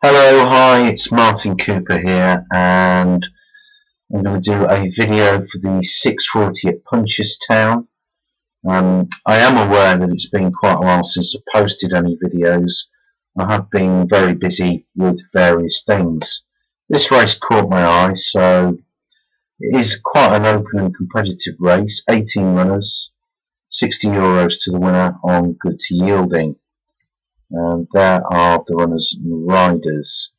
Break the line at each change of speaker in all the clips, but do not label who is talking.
Hello, hi, it's Martin Cooper here, and I'm going to do a video for the 640 at Punchestown. I am aware that it's been quite a while since I posted any videos. I have been very busy with various things. This race caught my eye, so it is quite an open and competitive race. 18 runners, €60 to the winner on good to yielding. And there are the runners and riders.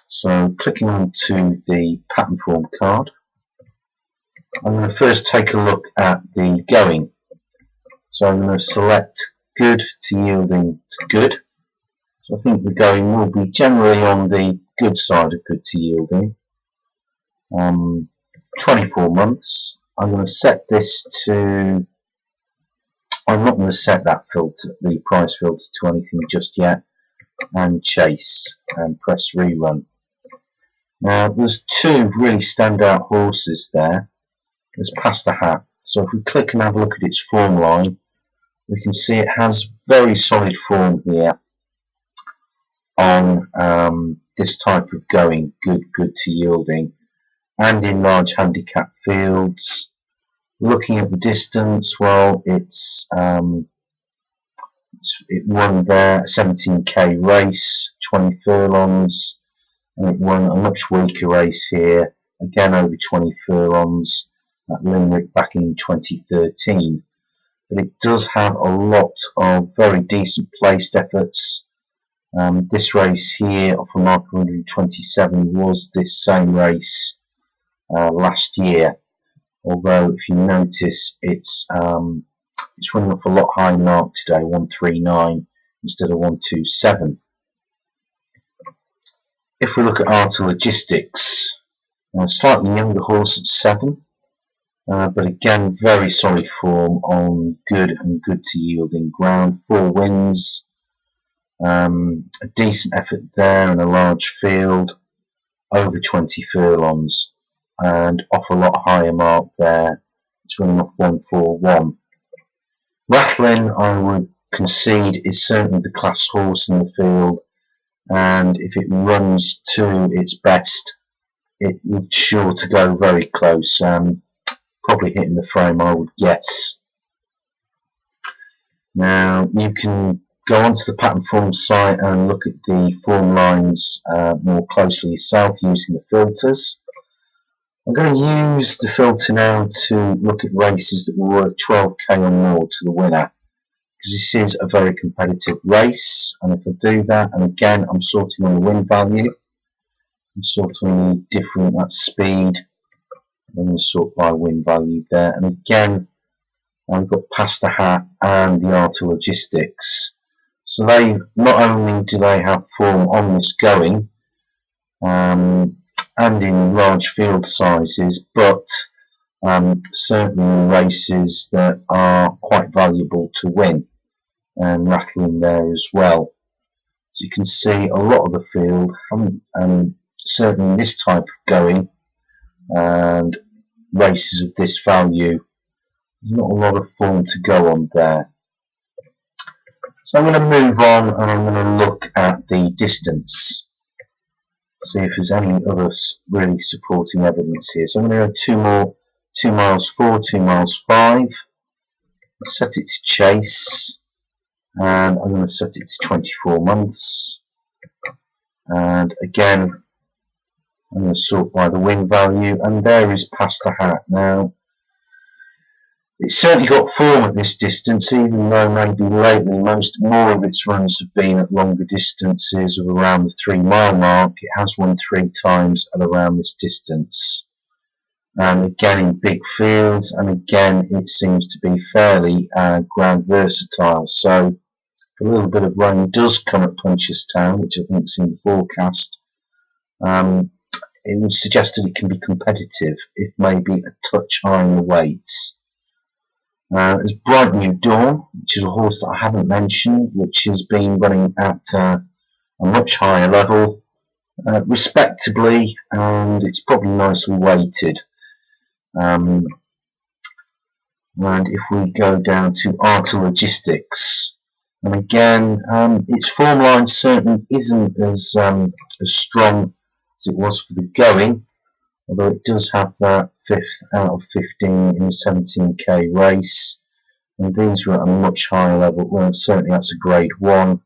So clicking onto the Patternform card, I'm going to first take a look at the going. So I'm going to select good to yielding to good. So I think the going will be generally on the good side of good to yielding. 24 months. I'm going to set this to, I'm not going to set that filter, the price filter, to anything just yet, and chase and press rerun. Now there's two really standout horses there. There's Past the Hat. So if we click and have a look at its form line, we can see it has very solid form here on this type of going, good to yielding, and in large handicap fields. Looking at the distance, well, it won there a 17k race, 20 furlongs, and it won a much weaker race here, again over 20 furlongs at Limerick back in 2013. But it does have a lot of very decent placed efforts. This race here off a mark of 127 was this same race last year. Although if you notice, it's running off a lot higher mark today, 139 instead of 127. If we look at Arta Logistics, a slightly younger horse at 7, but again very solid form on good and good to yielding ground. 4 wins, a decent effort there in a large field, over 20 furlongs, and off a lot higher mark there. It's running off 141. Rattling, I would concede, is certainly the class horse in the field, and if it runs to its best, it would sure to go very close, probably hitting the frame, I would guess. Now you can go onto the Patternform site and look at the form lines more closely yourself using the filters. I'm going to use the filter now to look at races that were worth 12k or more to the winner, because this is a very competitive race. And if I do that, and again I'm sorting on the win value, I'm sorting on the different, that's speed, I'm going to sort by win value there, and again I've got Past the Hat and the Arta Logistics. So they, not only do they have form on this going, and in large field sizes, but certainly races that are quite valuable to win, and rattling there as well. As you can see, a lot of the field haven't, certainly this type of going and races of this value, there's not a lot of form to go on there. So I'm going to move on and I'm going to look at the distance, see if there's any other really supporting evidence here. So I'm going to go 2 miles 4, 2 miles 5, set it to chase, and I'm going to set it to 24 months, and again I'm going to sort by the win value, and there is Past the Hat. Now it's certainly got form at this distance, even though maybe lately more of its runs have been at longer distances of around the 3 mile mark. It has won 3 times at around this distance, and again in big fields, and again it seems to be fairly ground versatile. So if a little bit of rain does come at Punchestown, which I think is in the forecast, it would suggest that it can be competitive, if maybe a touch higher in the weights. There's Bright New Dawn, which is a horse that I haven't mentioned, which has been running at a much higher level, respectably, and it's probably nicely weighted. And if we go down to Arta Logistics, And again, its form line certainly isn't as strong as it was for the going, although it does have that 5th out of 15 in the 17k race, and these were at a much higher level. Well, certainly that's a grade 1.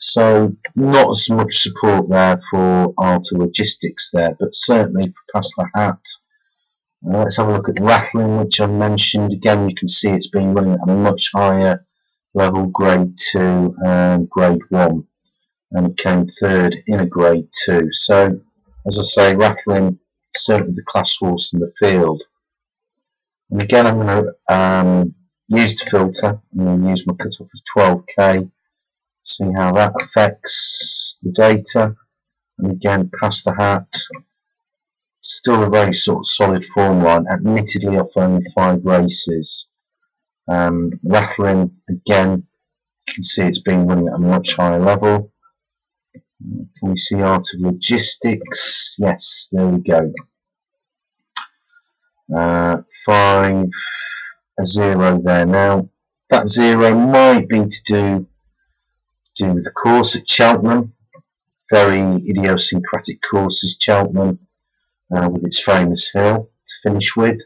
So not as much support there for Arta Logistics there, but certainly for Past the Hat. Let's have a look at Rattling, which I mentioned. Again, you can see it's been running at a much higher level, grade 2 and grade 1, and it came 3rd in a grade 2. So, as I say, Rattling certainly the class horse in the field. And again, I'm going to use the filter. I'm going to use my cutoff as 12k. See how that affects the data. And again, Past the Hat. Still a very sort of solid form line, admittedly off only 5 races. Rattling, again, you can see it's been running at a much higher level. Can we see Art of Logistics? Yes, there we go. 5, a 0 there now. That 0 might be to do with the course at Cheltenham. Very idiosyncratic course is Cheltenham, with its famous hill to finish with.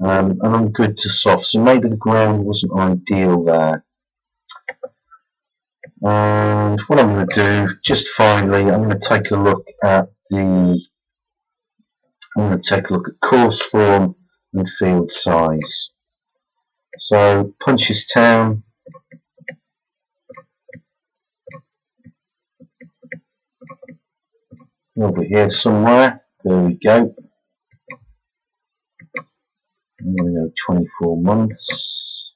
And I'm good to soft, so maybe the ground wasn't ideal there. And what I'm going to do, just finally, I'm going to take a look at course form and field size. So Punchestown, over here somewhere. There we go. I'm going to go 24 months.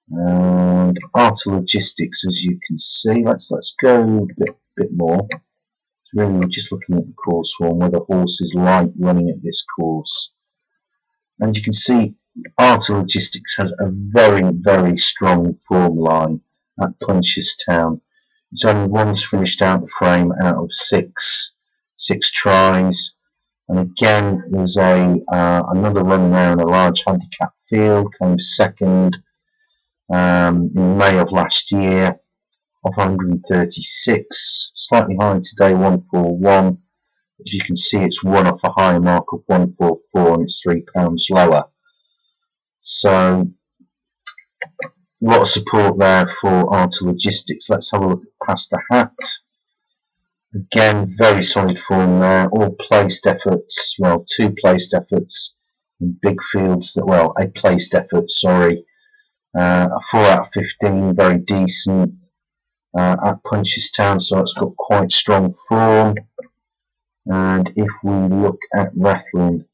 And Arta Logistics, as you can see, let's go a bit more. It's really just looking at the course form, where the horse is light running at this course. And you can see Arta Logistics has a very, very strong form line at Punchestown. It's only once finished out the frame out of 6 tries. And again, there's another run there in a large handicap field, came 2nd in May of last year, off 136, slightly higher today, 141. As you can see, it's won off a higher mark of 144, and it's £3 lower. So, a lot of support there for Arta Logistics. Let's have a look at Past the Hat. Again, very solid form there. All placed efforts, well, 2 placed efforts in big fields. A placed effort, sorry. A 4 out of 15, very decent at Punchestown, so it's got quite strong form. And if we look at Rattling,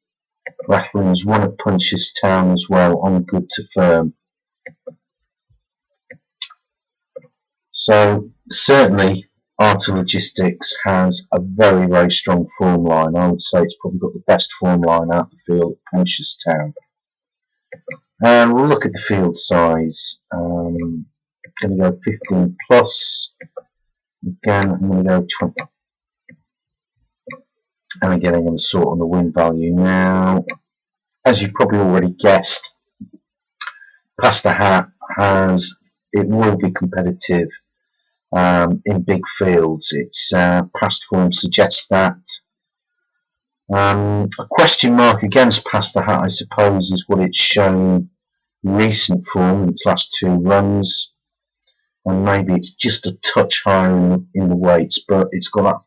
Rattling's won at Punchestown as well on good to firm. So certainly Arta Logistics has a very, very strong form line. I would say it's probably got the best form line out the field at Punchestown. And we'll look at the field size. I'm going to go 15 plus. Again, I'm going to go 20. And again, I'm going to sort on the win value now. As you probably already guessed, Past the Hat it will be competitive in big fields. Its past form suggests that. A question mark against Past the Hat, I suppose, is what it's shown recent form in its last 2 runs, and maybe it's just a touch higher in the weights, but it's got that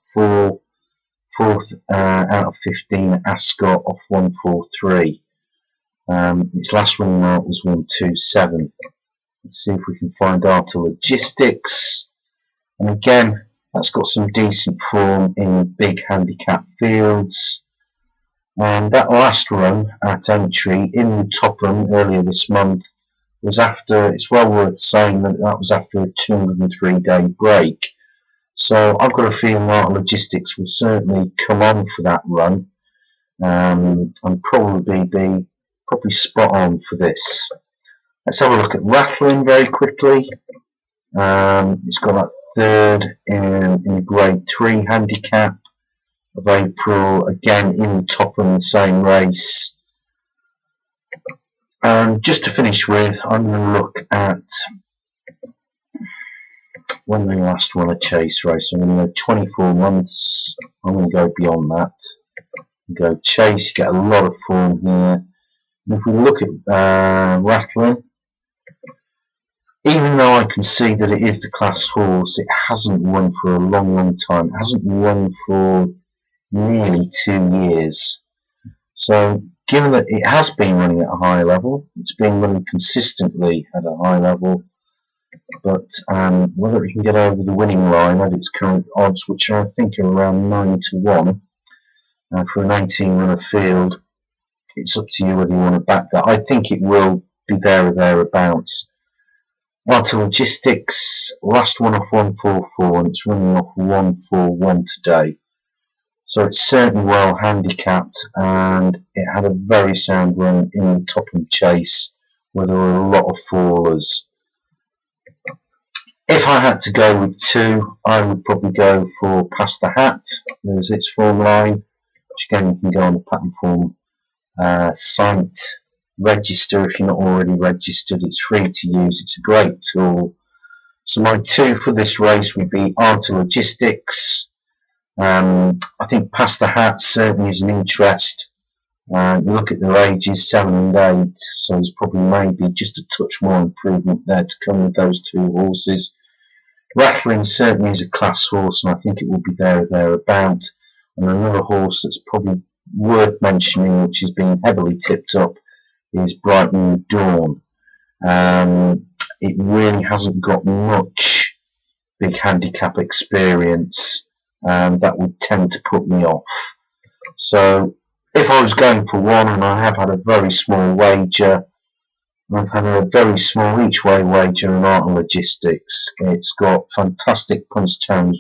4th out of 15 Ascot off 143. Its last running mark was 127. Let's see if we can find Arta Logistics. And again, that's got some decent form in big handicap fields. And that last run at Entry in the Topham earlier this month was after, it's well worth saying that was after a 203-day break. So I've got a feeling Arta Logistics will certainly come on for that run, and probably be spot on for this. Let's have a look at Rattling very quickly. It's got that 3rd in grade 3 handicap of April, again in the Topham, the same race. Just to finish with, I'm going to look at when they last won a chase race. I'm going to go 24 months. I'm going to go beyond that. Go chase, you get a lot of form here. And if we look at Rattling, even though I can see that it is the class horse, it hasn't won for a long time. It hasn't won for nearly 2 years. So given that it has been running at a high level, it's been running consistently at a high level, but whether it can get over the winning line at its current odds, which I think are around 9-1 for an 18 runner field, it's up to you whether you want to back that. I think it will be there or thereabouts. Alta Logistics, last one off 144, and it's running off 141 today. So it's certainly well handicapped, and it had a very sound run in the Topham Chase, where there were a lot of fallers. If I had to go with two, I would probably go for Past the Hat. There's its form line, which again you can go on the Patternform site, register if you're not already registered. It's free to use, it's a great tool. So my two for this race would be Alta Logistics. I think Past the Hat certainly is an interest. You look at their ages, 7 and 8, so there's probably maybe just a touch more improvement there to come with those two horses. Rattling certainly is a class horse, and I think it will be there or thereabout. And another horse that's probably worth mentioning, which is being heavily tipped up, is Brighton Dawn. It really hasn't got much big handicap experience, that would tend to put me off. So if I was going for one, and I have had a very small wager, I've had a very small each way wager on Alta Logistics. It's got fantastic Punchestown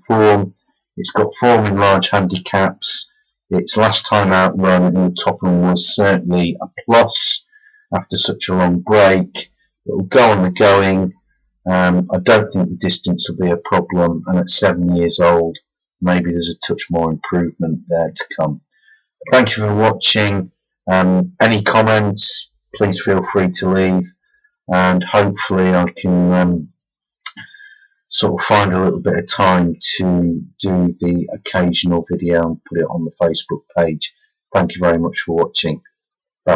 form. It's got form in large handicaps. Its last time out run in the Topham was certainly a plus after such a long break. It will go on the going. I don't think the distance will be a problem, and at 7 years old, maybe there's a touch more improvement there to come. Thank you for watching. Any comments, please feel free to leave, and hopefully I can sort of find a little bit of time to do the occasional video and put it on the Facebook page. Thank you very much for watching. Bye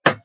bye.